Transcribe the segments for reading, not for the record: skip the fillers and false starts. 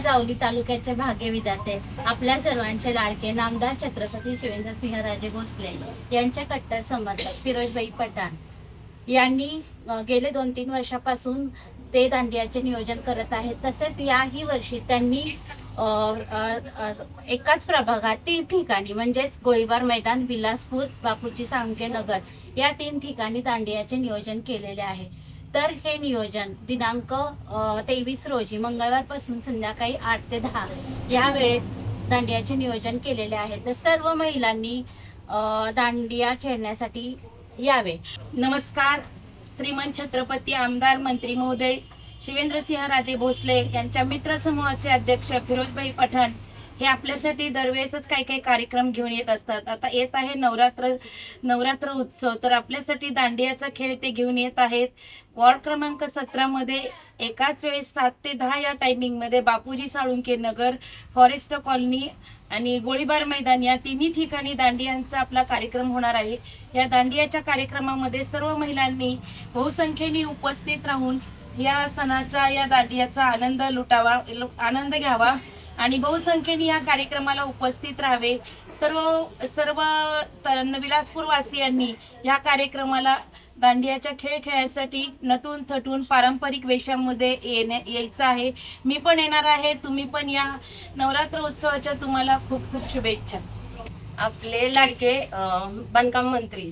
जावली तालुक्याचे भाग्य विधाते आपल्या सर्वांचे लाडके नामदार छत्रपती शिवेंद्रसिंहराजे भोसले यांचे कट्टर समर्थक फिरोजभाई पठाण यांनी गेले 2-3 वर्षापासून ते दांडियाचे नियोजन करत आहेत। तसेच याही वर्षी त्यांनी एकाच प्रभागात 3 ठिकाणी म्हणजेच गोळीबार मैदान, विलासपूर, बापूजी साळुंखे नगर या 3 ठिकाणी दांडियाचे नियोजन केलेले आहे। तर हे नियोजन दिनांक 23 रोजी मंगळवारपासून संध्याकाळी 8 ते 10 या वेळेत दांडियाचे नियोजन केलेले आहे। तर सर्व महिलांनी दांडिया खेळण्यासाठी यावे। नमस्कार। श्रीमंत छत्रपती आमदार मंत्री महोदय शिवेंद्रसिंहराजे भोसले यांच्या मित्र समूहाचे अध्यक्ष फिरोजभाई पठाण हे आपल्यासाठी दरवेळेसच काही कार्यक्रम घेऊन येत असतात। आता येत आहे नवरात्र उत्सव, तर आपल्यासाठी दांडियाचा खेळ ते घेऊन येत आहेत। वॉर्ड क्रमांक 17 मध्ये एकाच वेळेस 7 ते 10 या टायमिंग मध्ये बापूजी साळुंखे नगर, फॉरेस्ट कॉलनी आणि गोळीबार मैदान या 3 ठिकाणी दांडियांचा आपला कार्यक्रम होणार आहे। या दांडियाच्या कार्यक्रमामध्ये सर्व महिलांनी बहुसंख्येने उपस्थित राहून या सणाचा, या दांडियाचा आनंद लुटावा, आनंद घ्यावा आणि बहुसंख्येने या कार्यक्रमाला उपस्थित राहावे। सर्व विलासपूर वासियांनी या कार्यक्रमाला दांडियाचा खेळ खेळण्यासाठी नटून थटून पारंपरिक वेशामध्ये यायचं आहे। मी पण येणार आहे, तुम्ही पण या। नवरात्र उत्सवाच्या तुम्हाला खूप खूप शुभेच्छा। आपले लाडके बांधकाम मंत्री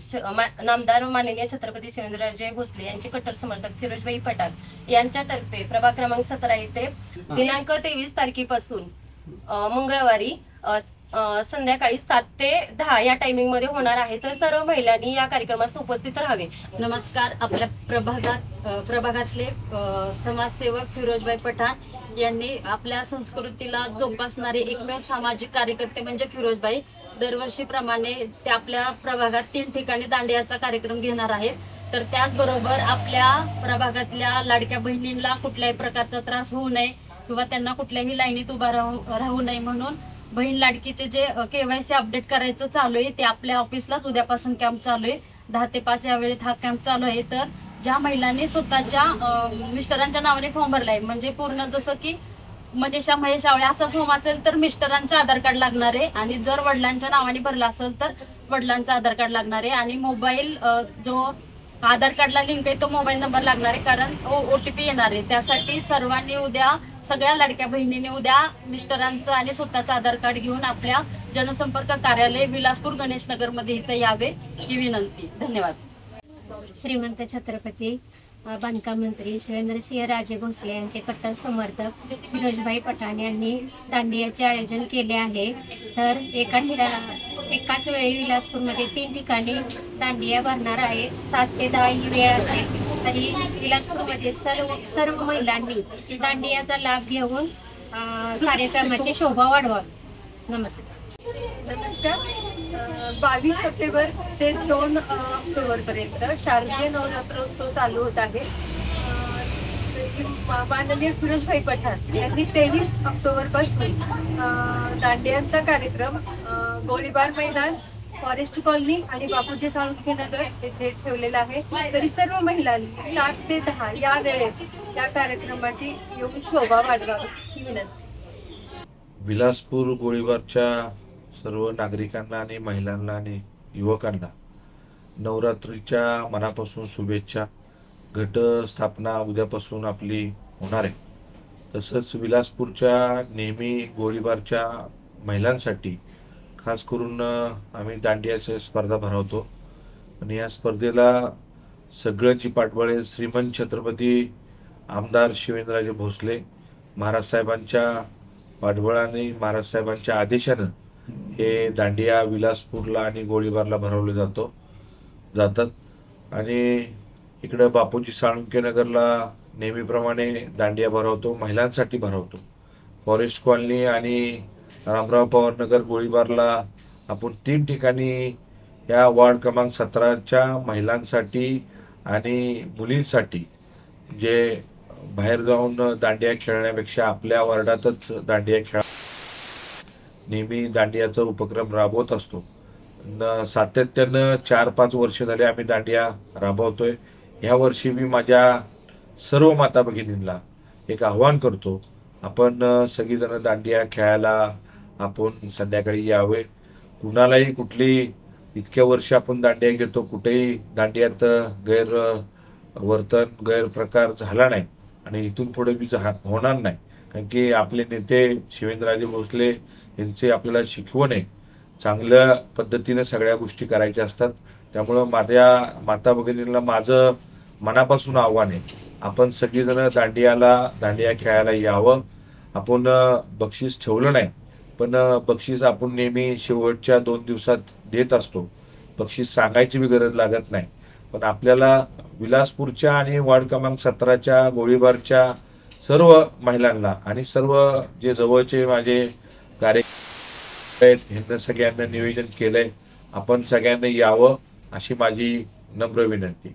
नामदार माननीय छत्रपती शिवेंद्रराजे भोसले यांचे कट्टर समर्थक फिरोजभाई पठाण यांच्यातर्फे प्रभाग क्रमांक 17 येथे दिनांक 23 तारखेपासून मंगळवारी संध्याकाळी 7 ते 10 या टायमिंग मध्ये होणार आहे। तर सर्व महिलांनी या कार्यक्रमास उपस्थित राहावे। नमस्कार। आपल्या प्रभागातले समाजसेवक फिरोजभाई पठाण यांनी आपल्या संस्कृतीला जोपासणारे एकमेव सामाजिक कार्यकर्ते म्हणजे फिरोजभाई दरवर्षीप्रमाणे ते आपल्या प्रभागात 3 ठिकाणी दांडियाचा कार्यक्रम घेणार आहेत। तर त्याचबरोबर आपल्या प्रभागातल्या लाडक्या बहिणींना कुठल्याही प्रकारचा त्रास होऊ नये किंवा त्यांना कुठल्याही लाईनीत उभा राहू नये म्हणून बहीण लाडकीचे जे KYC अपडेट करायचं चालू आहे ते आपल्या ऑफिसलाच उद्यापासून कॅम्प चालू आहे। 10 ते 5 या वेळेत हा कॅम्प चालू आहे। तर ज्या महिलांनी स्वतःच्या मिस्टरांच्या नावाने फॉर्म भरलाय, म्हणजे पूर्ण जसं की मनीषा महेश आवळे असा फॉर्म असेल तर मिस्टरांचं आधार कार्ड लागणार आहे, आणि जर वडिलांच्या नावाने भरला असेल तर वडिलांचं आधार कार्ड लागणार आहे, आणि मोबाईल जो आधार कार्डला लिंक आहे तो मोबाईल नंबर लागणार आहे, कारण OTP येणार आहे। त्यासाठी सर्वांनी उद्या, सगळ्या लाडक्या बहिणींनी उद्या मिस्टरांचं आणि स्वतःचं आधार कार्ड घेऊन आपल्या जनसंपर्क कार्यालय विलासपूर गणेश नगर मध्ये इथे यावे ही विनंती। धन्यवाद। श्रीमंत छत्रपती बांधकाम मंत्री शिवेंद्रसिंहराजे भोसले यांचे कट्टर समर्थक फिरोजभाई पठाण यांनी दांडियाचे आयोजन केले आहे। तर एकाच वेळी विलासपूरमध्ये 3 ठिकाणी दांडिया भरणार आहे। 7 ते 10 ही वेळ असेल। तरी विलासपूरमध्ये सर्व महिलांनी दांडियाचा लाभ घेऊन कार्यक्रमाची शोभा वाढवावी। नमस्कार। 22 सप्टेंबर ते 2 ऑक्टोबर पर्यंत शारदीय नवरात्रोत्सव चालू होत आहे। माननीय फिरोजभाई पठाण यांनी 23 ऑक्टोबर पासून दांडियांचा कार्यक्रम गोळीबार मैदान, फॉरेस्ट कॉलनी आणि बापूजी साळुंखे नगर येथे ठेवलेला आहे। तरी सर्व महिलांनी 7 ते 10 या वेळेत या कार्यक्रमाची येऊन शोभा वाढवावी ही विनंती। विलासपूर गोळीबारच्या सर्व नागरिकांना आणि महिलांना आणि युवकांना नवरात्रीच्या मनापासून शुभेच्छा। घटस्थापना उद्यापासून आपली होणार आहे। तसंच विलासपूरच्या नेहमी गोळीबारच्या महिलांसाठी खास करून आम्ही दांडियाच्या स्पर्धा भरवतो, आणि या स्पर्धेला सगळ्याची पाठबळ श्रीमंत छत्रपती आमदार शिवेंद्रराजे भोसले महाराज साहेबांच्या पाठबळाने, महाराज साहेबांच्या आदेशानं हे दांडिया विलासपूरला आणि गोळीबारला भरवले जातात। आणि इकडं बापूजी साळुंखे नगरला नेहमीप्रमाणे दांडिया भरवतो, महिलांसाठी भरवतो। फॉरेस्ट कॉलनी आणि रामराव पवार नगर गोळीबारला आपण 3 ठिकाणी या वॉर्ड क्रमांक 17च्या महिलांसाठी आणि मुलींसाठी जे बाहेर जाऊन दांडिया खेळण्यापेक्षा आपल्या वार्डातच दांडिया खेळ नेहमी दांडियाचा उपक्रम राबवत असतो। सातत्यानं 4-5 वर्ष झाले आम्ही दांडिया राबवतोय। ह्या वर्षी मी माझ्या सर्व माता भगिनींना एक आव्हान करतो आपण सगळीजण दांडिया खेळायला आपण संध्याकाळी यावे. कुणालाही कुठली इतक्या वर्ष आपण दांडिया घेतो, कुठेही दांडियात गैरवर्तन गैरप्रकार झाला नाही आणि इथून पुढे बी होणार नाही. कारण की आपले नेते शिवेंद्रराजे भोसले यांचे आपल्याला शिकवण आहे, चांगल्या पद्धतीने सगळ्या गोष्टी करायच्या असतात. त्यामुळं माझ्या माता भगिनींना माझं मनापासून आव्हान आहे, आपण सगळीजण दांडिया खेळायला यावं. आपण बक्षीस ठेवलं नाही, पण बक्षीस आपण नेहमी शेवटच्या 2 दिवसात देत असतो. बक्षीस सांगायची बी गरज लागत नाही. पण आपल्याला विलासपूरच्या आणि वार्ड क्रमांक 17च्या गोळीबारच्या सर्व महिलांना आणि सर्व जे जवळचे माझे कार्यकर्ते आहेत ह्यांना सगळ्यांना निवेदन केलंय, आपण सगळ्यांना यावं अशी माझी नम्र विनंती.